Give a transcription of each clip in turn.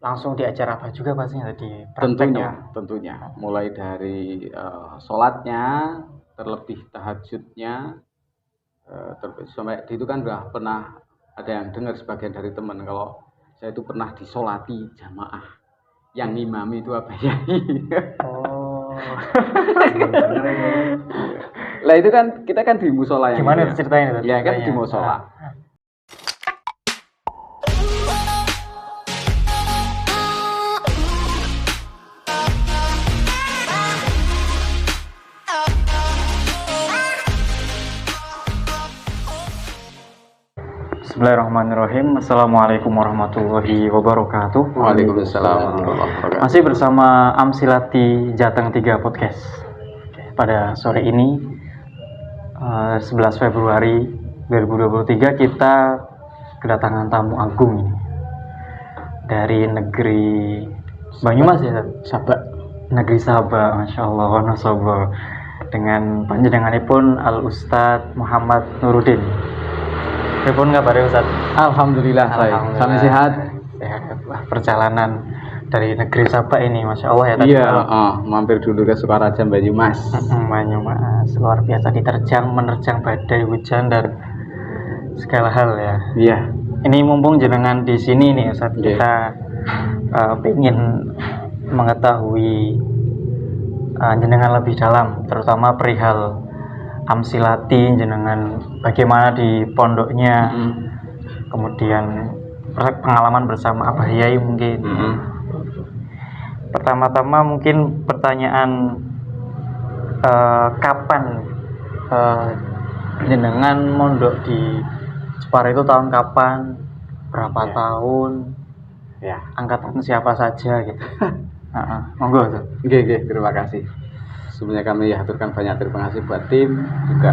langsung diajar apa juga pastinya di praktek ya? Tentunya. Mulai dari sholatnya, terlebih tahajudnya, sampai itu kan udah pernah ada yang dengar sebagian dari teman kalau saya itu pernah disolati jamaah yang ngimami itu apa ya? Oh. Lah itu kan kita kan di musola yang Gimana itu ceritanya? Ya kan di musola. Bismillahirrahmanirrahim. Assalamualaikum warahmatullahi wabarakatuh. Waalaikumsalam warahmatullahi wabarakatuh. Masih bersama Amsilati Jateng 3 Podcast. Pada sore ini 11 Februari 2023 kita kedatangan tamu agung ini dari negeri Banyumas ya, Sabak. Negeri Sabak, Masya Allah, Wonosobo, dengan panjenenganipun Al Ustadz Muhammad Nuruddin. Pripun kabare Ustaz? Alhamdulillah baik. Sampai sehat. Wah, perjalanan dari negeri Sabak ini, Masya Allah ya tadi. Iya, mampir dulu ke Sukaraja Banyumas. Banyumas, luar biasa menerjang badai, hujan dan segala hal ya. Iya. Ini mumpung jenengan di sini nih Ustaz, kita ingin mengetahui jenengan lebih dalam, terutama perihal Amsilati jenengan, bagaimana di pondoknya, kemudian pengalaman bersama Abah Yai mungkin. Pertama-tama mungkin pertanyaan, kapan jenengan mondok di Jepara itu tahun kapan, berapa tahun, angkatan siapa saja gitu. Monggo Ustaz. Oke, terima kasih. Sebenarnya kami haturkan banyak terima kasih buat tim juga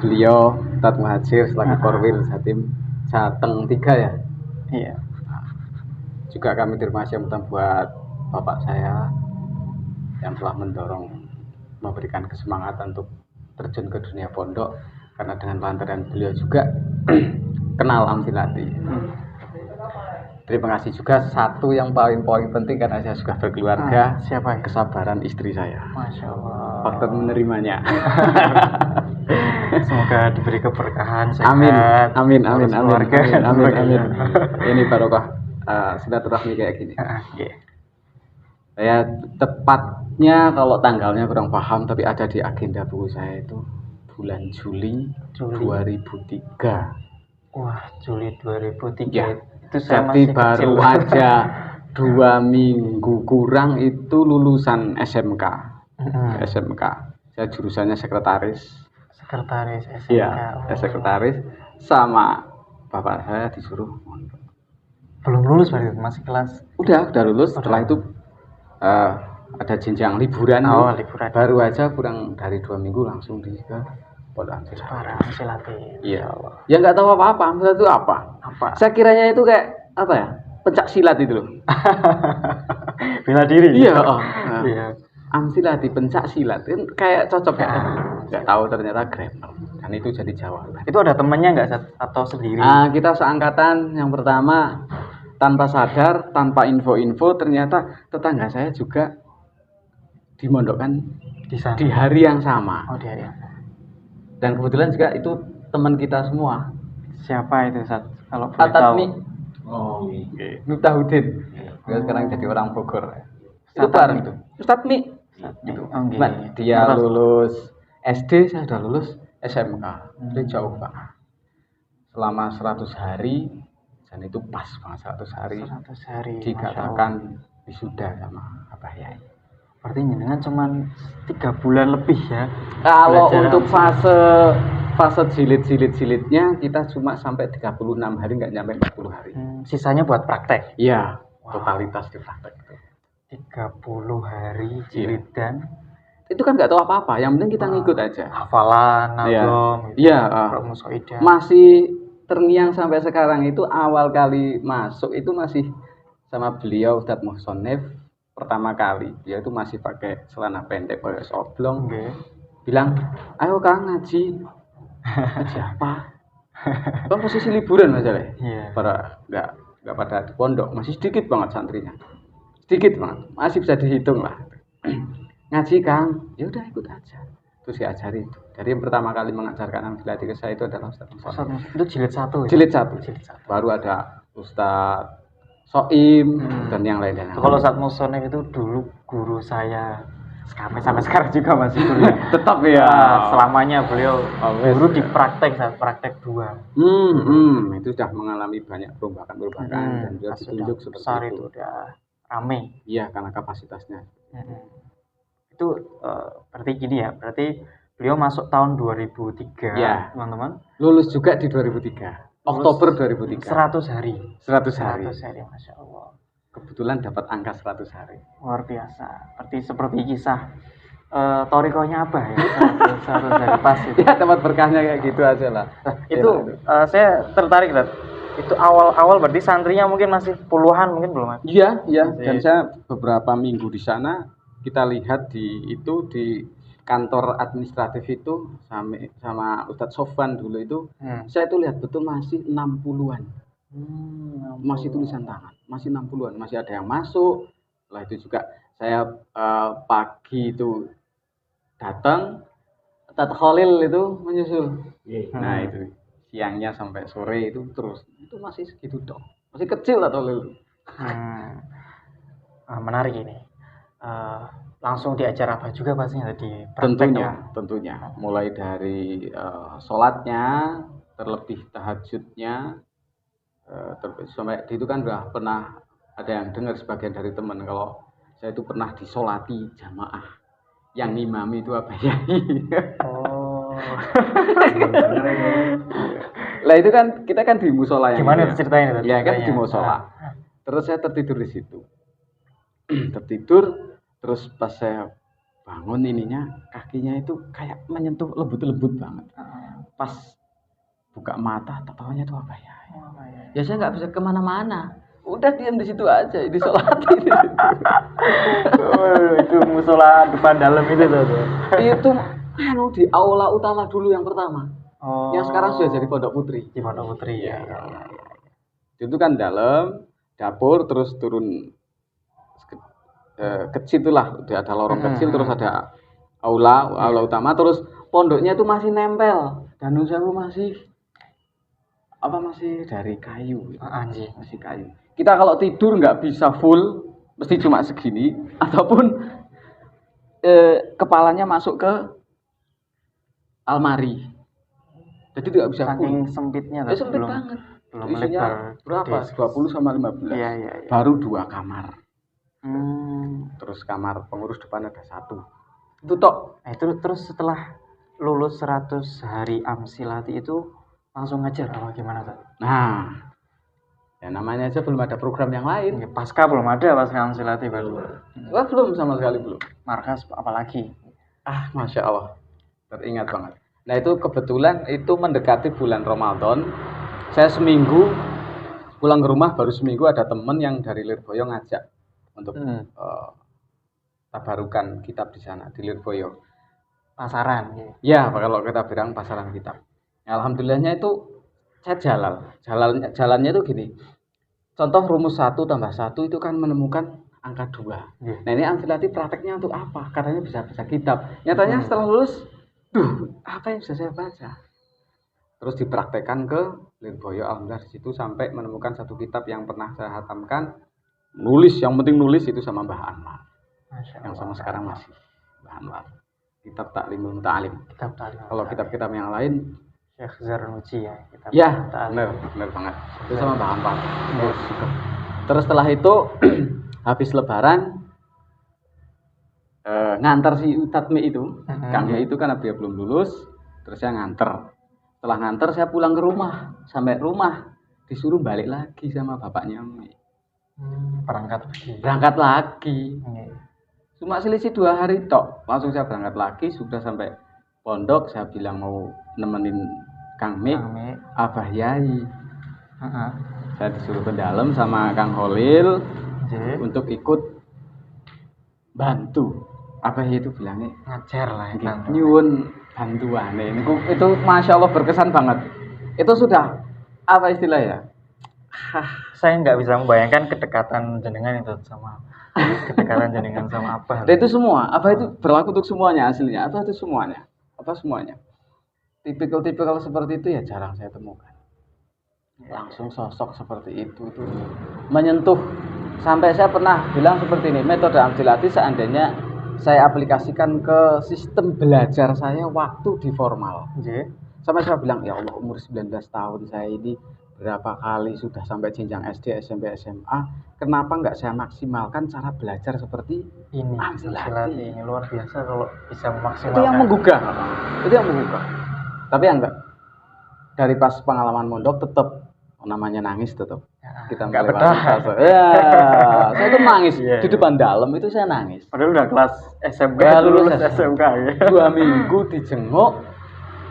beliau Ustadz Muhajir selaku Korwil Jatim Jateng 3 ya. Iya. Juga kami terima kasih buat bapak saya yang telah memberikan kesemangatan untuk terjun ke dunia pondok, karena dengan lantaran beliau juga kenal Amsilati. Terima kasih juga satu yang paling penting, karena saya sudah berkeluarga. Siapa? Kesabaran istri saya. Masya Allah. Faktor menerimanya. Semoga diberi keberkahan, sehat. Amin. Keluarga. Amin. Ini barokah silaturahmi kayak gini. Saya tepatnya kalau tanggalnya kurang paham, tapi ada di agenda buku saya itu bulan Juli 2003. Wah, Juli 2003. Ya. Itu saya Jadi masih baru kecil. aja 2 minggu kurang itu lulusan SMK. SMK. Saya jurusannya sekretaris SMK. Iya, sekretaris, sama bapak saya disuruh mondok. Belum lulus berarti, masih kelas. Udah lulus. Setelah itu ada jenjang liburan. Liburan. Baru aja kurang dari 2 minggu langsung di Pondok Amsilati. Iya. Ya nggak tahu apa-apa. Amsilati itu apa? Saya kiranya itu kayak apa ya? Pencak silat itu loh. Bela diri. Iya. Iya. Amsilati pencak silat itu kayak cocok ya. Nggak tahu ternyata grammar. Dan itu jadi jawaban. Itu ada temannya nggak atau sendiri? Kita seangkatan yang pertama, tanpa sadar, tanpa info-info, ternyata tetangga saya juga dimondokkan Di sana. di hari yang sama. Di hari yang sama. Dan kebetulan juga itu teman kita semua. Siapa itu Ustaz? Kalau boleh tahu. Atatmi. Miftahudin. Dia sekarang jadi orang Bogor. Itu bareng itu. Ustadmi. Gitu. Dia lulus SD, saya sudah lulus SMK. Dia jauh banget. Selama 100 hari, dan itu pas banget 100 hari. Dikatakan wisuda sama Abah Yai. Berarti jenengan cuman 3 bulan lebih ya. Kalau untuk fase jilid-jilidnya kita cuma sampai 36 hari, nggak nyampe 40 hari. Sisanya buat praktek. Iya, totalitas di praktek itu. 30 hari jilid dan itu kan nggak tahu apa-apa, yang penting kita ngikut aja. Hafalan, nazom, masih terngiang sampai sekarang. Itu awal kali masuk itu masih sama beliau Ustadz Muhsonef. Pertama kali dia itu masih pakai celana pendek, pakai oblong. Bilang, ayo Kang ngaji. Ngaji apa? Kan posisi liburan aja lah. Iya. Para nggak nggak pada di pondok, masih sedikit banget santrinya, sedikit banget, masih bisa dihitung lah. Ngaji Kang, ya udah ikut aja. Terus diajari itu. Jadi yang pertama kali mengajarkan Amfilaati ke saya itu adalah Ustaz Musa. Itu jilid 1. Jilid 1. Baru ada Ustaz Soim dan yang lain-lain. Kalau Ustaz Musonek itu dulu guru saya, sampai sekarang juga masih guru. Tetap ya. Selamanya beliau guru di praktek 2. Itu sudah mengalami banyak perubahan dan juga ditunjuk seperti besar itu udah rame. Iya, karena kapasitasnya. Itu berarti gini ya, berarti beliau masuk tahun 2003 ya, teman-teman. Lulus juga di 2003. Oktober 2003. 100 hari. 100 hari, Masya Allah. Kebetulan dapat angka 100 hari. Luar biasa. Seperti kisah Torikonya apa ya? 100 hari pas itu. Ya, dapat berkahnya kayak gitu aja lah. Itu saya tertarik, Dad. Itu awal berarti santrinya mungkin masih puluhan, mungkin belum ada. Iya. Dan saya beberapa minggu di sana, kita lihat di kantor administratif itu sama Ustadz Sofwan dulu itu, saya itu lihat betul masih 60-an. Masih tulisan tangan, masih 60-an, masih ada yang masuk. Setelah itu juga saya pagi itu datang, Ustadz Khalil itu menyusul. Nah itu siangnya sampai sore itu terus, itu masih segitu dong, masih kecil atau Khalil. Menarik ini. Langsung diajar apa juga pastinya di tentunya mulai dari sholatnya, terlebih tahajudnya, sampai itu kan udah pernah ada yang dengar sebagian dari teman kalau saya itu pernah disolati jamaah yang ngimami itu apa ya. Lah itu kan kita kan di musola yang gimana ceritanya? Ya kan di musola. Terus saya tertidur di situ. Terus pas saya bangun kakinya itu kayak menyentuh lembut banget. Pas buka mata, tawanya itu apa ya? Ya saya nggak bisa kemana-mana. Udah diam di situ aja, di sholat itu. Itu musola depan dalam itu tuh. Itu di aula utama dulu yang pertama. Yang sekarang sudah jadi Pondok Putri. Di Pondok Putri ya. Itu kan dalam dapur, terus turun kecil itulah, udah ada lorong kecil, terus ada aula utama, terus pondoknya itu masih nempel dan usahaku masih dari kayu. Masih kayu. Kita kalau tidur nggak bisa full, mesti cuma segini, ataupun kepalanya masuk ke almari, jadi tidak bisa saking full. Sempitnya sempit banget, belum lebar berapa? 20 sama 15 ya. Baru 2 kamar. Terus kamar pengurus depan ada 1. Itu tok. Terus setelah lulus 100 hari Amfilaati itu langsung ngajar apa gimana, Pak? Nah, ya namanya aja belum ada program yang lain. Pasca belum ada Amfilaati baru. Belum sama sekali belum. Markas apalagi. Masya Allah, teringat banget. Nah itu kebetulan itu mendekati bulan Ramadan. Saya seminggu pulang ke rumah, baru seminggu ada temen yang dari Lirboyo ngajak untuk tabarukan kitab di sana di Lirboyo. Pasaran. Ya, kalau kita bilang pasaran kitab. Alhamdulillahnya itu saya jalannya itu gini. Contoh rumus 1 tambah 1 itu kan menemukan angka 2. Nah ini Amfilaati prakteknya untuk apa? Katanya bisa baca kitab. Nyatanya setelah lulus, apa yang bisa saya baca? Terus dipraktekkan ke Lirboyo, alhamdulillah di situ sampai menemukan 1 kitab yang pernah saya hatamkan. Nulis, yang penting nulis itu sama Mbah Anwar. Yang sama sekarang masih Mbah Anwar. Kitab Ta'limul Ta'lim. Kalau kitab-kitab yang lain Syekh Zarnuji ya. Ya, benar banget. Itu sama Mbah Anwar. Terus setelah itu habis lebaran ngantar si Utatmi itu, Kang itu kan dia belum lulus, terus saya nganter. Setelah nganter saya pulang ke rumah, sampai rumah disuruh balik lagi sama bapaknya Mi. Berangkat lagi. Cuma selisih 2 hari tok, langsung saya berangkat lagi. Sudah sampai pondok, saya bilang mau nemenin Kang Mi, Abah Yai. Saya disuruh ke dalam sama Kang Holil untuk ikut bantu. Abah Yai itu bilangnya ngajar lah ya, nyuwun bantuan. Itu Masya Allah berkesan banget. Itu sudah apa istilahnya? Saya nggak bisa membayangkan kedekatan jenengan itu sama apa. Dan itu semua, apa itu berlaku untuk semuanya aslinya? Apa itu semuanya? Apa semuanya? Tipikal seperti itu ya jarang saya temukan. Langsung sosok seperti itu menyentuh. Sampai saya pernah bilang seperti ini, metode amsilati seandainya saya aplikasikan ke sistem belajar saya waktu di formal. Sampai saya bilang, ya Allah, umur 19 tahun saya ini berapa kali sudah sampai jenjang SD, SMP, SMA, kenapa nggak saya maksimalkan cara belajar seperti ini? Amsilati ini luar biasa kalau bisa memaksimalkan. Itu yang menggugah. Tapi enggak. Dari pas pengalaman mondok tetap namanya nangis tetap. Kita nggak betah. Saya tuh nangis di depan dalam itu saya nangis. Padahal udah kelas SMK, lulus SMK ya. 2 minggu dijenguk.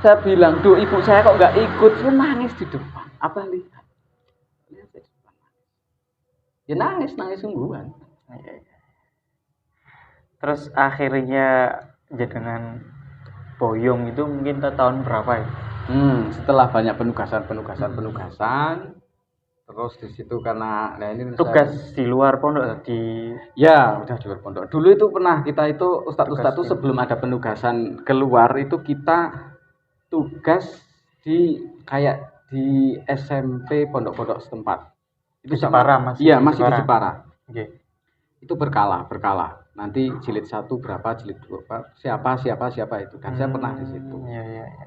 Saya bilang, "Duh, ibu saya kok nggak ikut?" Saya nangis di depan. Apa lihat di depan. Ya nangis sungguhan. Terus akhirnya dengan boyong itu mungkin tahun berapa ya? Setelah banyak penugasan, terus di situ karena ini tugas di luar pondok udah di luar pondok. Dulu itu pernah kita itu ustadz itu sebelum ada penugasan keluar itu kita tugas di kayak di SMP pondok-pondok setempat. Itu Jepara masih? Iya, masih di Jepara. Itu berkala. Nanti jilid 1 berapa, jilid 2 berapa, siapa itu. Dan saya pernah di situ.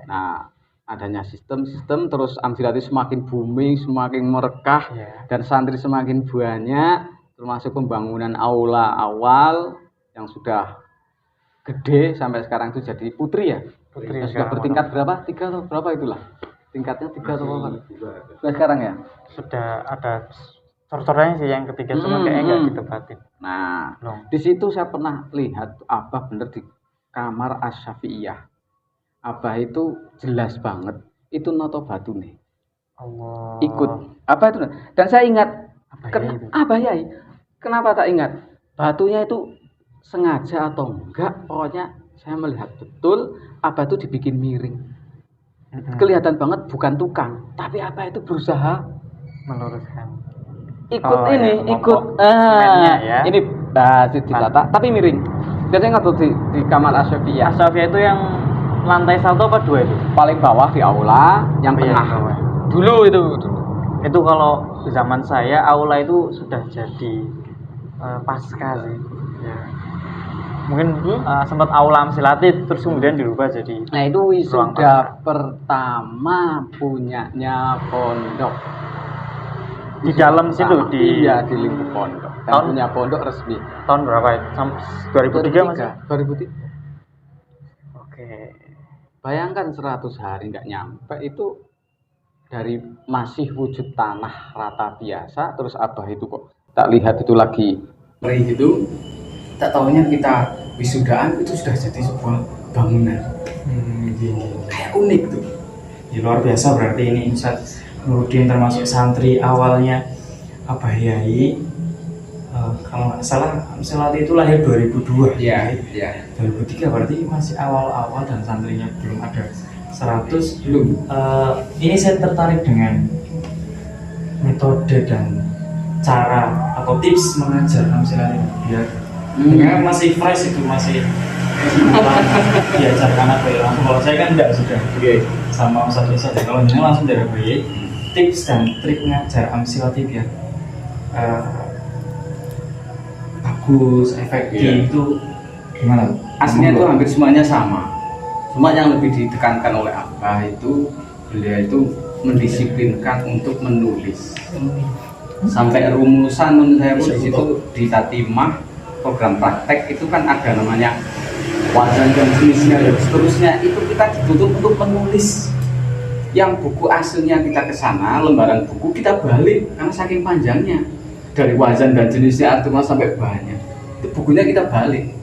Nah, adanya sistem terus amsilati semakin booming, semakin merekah, dan santri semakin banyak, termasuk pembangunan aula awal yang sudah gede sampai sekarang itu jadi putri ya. Sudah bertingkat berapa? 3 atau berapa itulah. Tingkatnya 3 atau berapa? Nah, sekarang ya. Sudah ada cor-cornya sih yang ketiga, cuma kayaknya nggak ditempatin. Nah, di situ saya pernah lihat Abah bener di kamar Asy-Syafi'iyah. Abah itu jelas banget itu noto batu nih. Allah. Ikut. Apa itu? Dan saya ingat Abah Yai. Kenapa tak ingat? Batunya itu sengaja atau enggak? Pokoknya saya melihat betul Abah itu dibikin miring. Kelihatan banget bukan tukang, tapi Abah itu berusaha meluruskan. Ikut ini. Ini ditata tapi miring. Biasanya nggak di kamar Asy-Syafi'iyah. Asy-Syafi'iyah itu yang lantai 1 apa 2 itu? Paling bawah di aula, yang tengah. Dulu itu. Itu kalau di zaman saya aula itu sudah jadi pasca sih. Ya. Mungkin sempat aula amsilati terus kemudian dirubah jadi. Nah, itu wisuda pertama punyanya pondok. Di dalam situ di lingkup pondok. Dan punya pondok resmi. Tahun berapa itu? 2003 Mas? 2003. Oke. Bayangkan 100 hari nggak nyampe itu dari masih wujud tanah rata biasa, terus Abah itu kok tak lihat itu lagi gitu, tak tahunya kita wisudaan itu sudah jadi sebuah bangunan. Kayak unik tuh. Ya, luar biasa berarti ini Ustaz Nuruddin termasuk santri awalnya Abah Yai. Kalau nggak salah amsilati itu lahir 2002. Iya. 2003 berarti masih awal-awal dan santrinya belum ada 100 belum. Ini saya tertarik dengan metode dan cara atau tips mengajar amsilati biar karena masih fresh itu, masih diajarkan apa ya langsung. Kalau saya kan enggak sudah sama Ustaz saja. Kalau ini langsung dari bayi tips dan trik mengajar amsilati biar bagus, efektif itu gimana? Aslinya itu hampir semuanya sama. Cuma yang lebih ditekankan oleh Abah itu beliau itu mendisiplinkan untuk menulis. Sampai rumusan menurut saya pun di situ di Tatimah program praktek itu kan ada namanya wazan dan jenisnya dan seterusnya, itu kita dituntut untuk menulis. Yang buku aslinya kita ke sana, lembaran buku kita balik karena saking panjangnya. Dari wazan dan jenisnya artinya sampai banyak. Itu bukunya kita balik.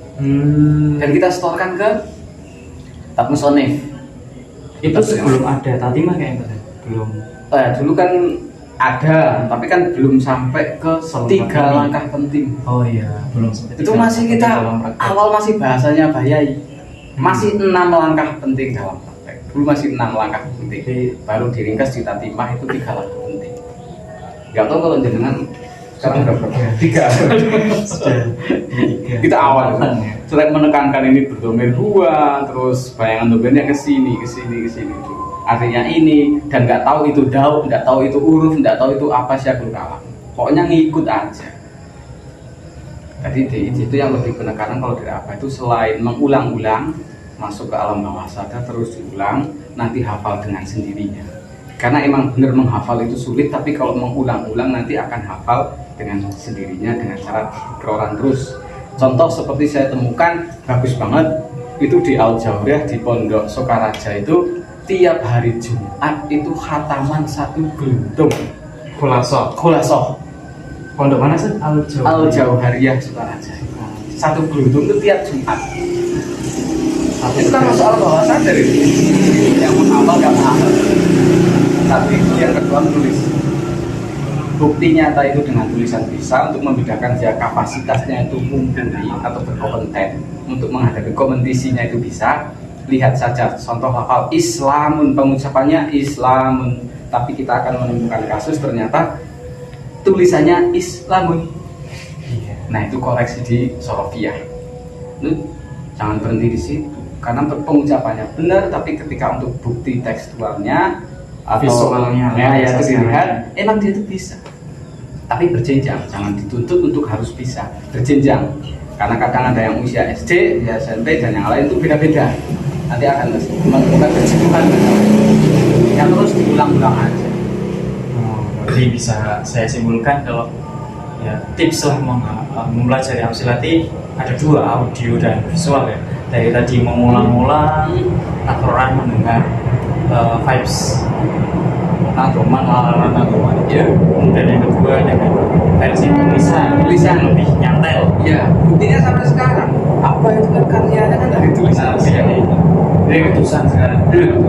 Dan kita setorkan ke Musonif. Itu sebelum ada Tatimah kayaknya belum. Dulu kan ada, tapi kan belum sampai ke 3 langkah penting. Oh iya, belum sampai. Itu masih kita awal masih bahasanya Bayai. Masih 6 langkah penting dalam praktek. Dulu masih 6 langkah penting. Baru diringkas di Tatimah itu 3 langkah penting. Gak tahu kalau jenengan sekarang berapa? 3. Kita awal selain menekankan ini berdomir huwa, terus bayangan domirnya ke sini itu artinya ini, dan nggak tahu itu daud, nggak tahu itu huruf, nggak tahu itu apa syakul kalam, pokoknya ngikut aja. Jadi itu yang lebih penekanan kalau dari apa itu, selain mengulang-ulang masuk ke alam bawah sadar terus diulang, nanti hafal dengan sendirinya. Karena emang benar menghafal itu sulit, tapi kalau mengulang-ulang nanti akan hafal dengan sendirinya dengan cara keroran terus. Contoh seperti saya temukan bagus banget itu di Al-Jawriyah di Pondok Sokaraja itu, tiap hari Jumat itu khataman 1 gelundung. Khulasoh. Pondok mana sih? Al-Jawriyah Sokaraja. 1 gelundung itu tiap Jumat. Itu kan masuk alam bawah sadar itu. Yang menghafal gak paham. Tapi yang kedua menulis. Bukti nyata itu dengan tulisan bisa untuk membedakan dia kapasitasnya itu mumpuni atau berkompeten untuk menghadapi kompetisinya itu bisa. Lihat saja contoh hafal Islamun, pengucapannya Islamun, tapi kita akan menemukan kasus ternyata tulisannya Islamun. Nah itu koreksi di Sorofiyah. Jangan berhenti di situ, karena pengucapannya benar, tapi ketika untuk bukti tekstualnya atau visualnya ya itu dilihat emang dia itu bisa, tapi berjenjang, jangan dituntut untuk harus bisa, berjenjang, karena kadang ada yang usia SD, ya SMP dan yang lain itu beda-beda, nanti akan menemukan kejenuhan yang terus diulang-ulang aja. Jadi bisa saya simpulkan kalau ya tips lah mempelajari Amsilati ada 2, audio dan visual ya. Dari tadi mengulang-ulang atau orang mendengar vibes nagoman ya. Kemudian yang kedua dengan versi tulisan lebih nyantel ya. Buktinya sampai sekarang apa itu kan karyanya kan dari tulisan dari tulisan sekarang.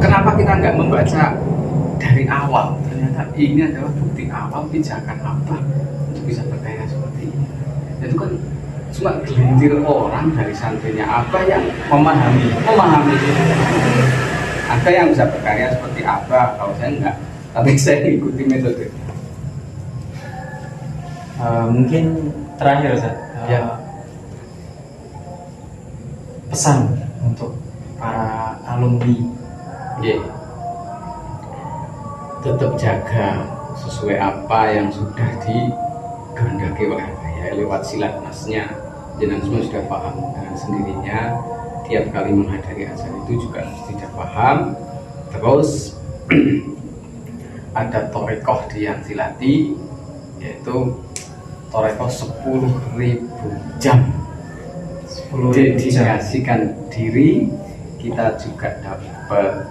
Kenapa kita nggak membaca dari awal? Ternyata ini adalah bukti awal pijakan apa untuk bisa berkarya seperti ini. Itu kan cuma gelintir orang dari santrinya apa yang memahami. Ada yang bisa berkarya seperti apa, kalau saya enggak, tapi saya ikuti metode. Mungkin terakhir Ustaz, pesan untuk para alumni. Tetap jaga sesuai apa yang sudah dikehendaki oleh ya, lewat silat masnya. Jenengan semua sudah paham dengan sendirinya. Tiap kali menghadiri acara itu juga mesti tidak paham. Terus ada torekoh di Amsilati, yaitu torekoh 10.000 jam. 10.000 Dedikasikan diri. Kita juga dapat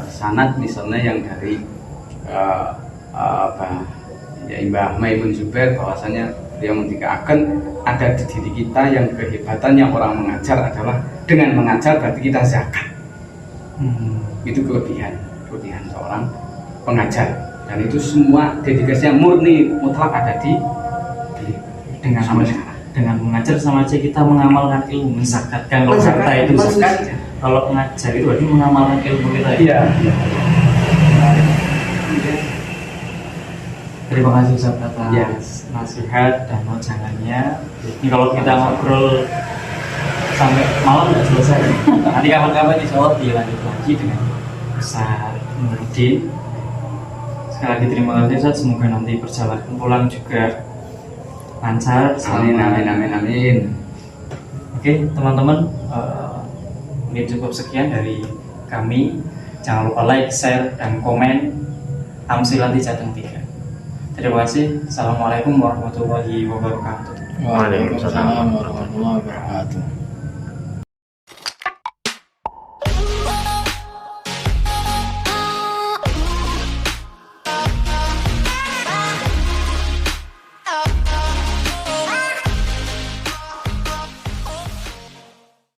sanad misalnya yang dari Mbah Maimun Zubair, bahwasanya dia mendikaakan ada di diri kita yang kehebatannya orang mengajar adalah dengan mengajar berarti kita zakat. Itu kelebihan seorang pengajar, dan itu semua dedikasinya murni mutlak ada di dengan dengan mengajar sama aja kita mengamalkan ilmu, menzakatkan. Kalau harta itu zakat, kalau mengajar itu berarti mengamalkan ilmu kita. Iya. Terima kasih Ustaz atas nasihat dan wajangannya. Ini kalau kita ngobrol sampai malam nggak selesai. Nanti kapan-kapan insya Allah dilanjut lagi dengan Ustaz Nuruddin. Sekali lagi terima kasih Ustaz. Semoga nanti perjalanan pulang juga lancar. Amin. Oke teman-teman, ini cukup sekian dari kami. Jangan lupa like, share, dan komen Amsilati Jateng 3. Terima kasih. Assalamualaikum warahmatullahi wabarakatuh. Waalaikumsalam warahmatullahi wabarakatuh.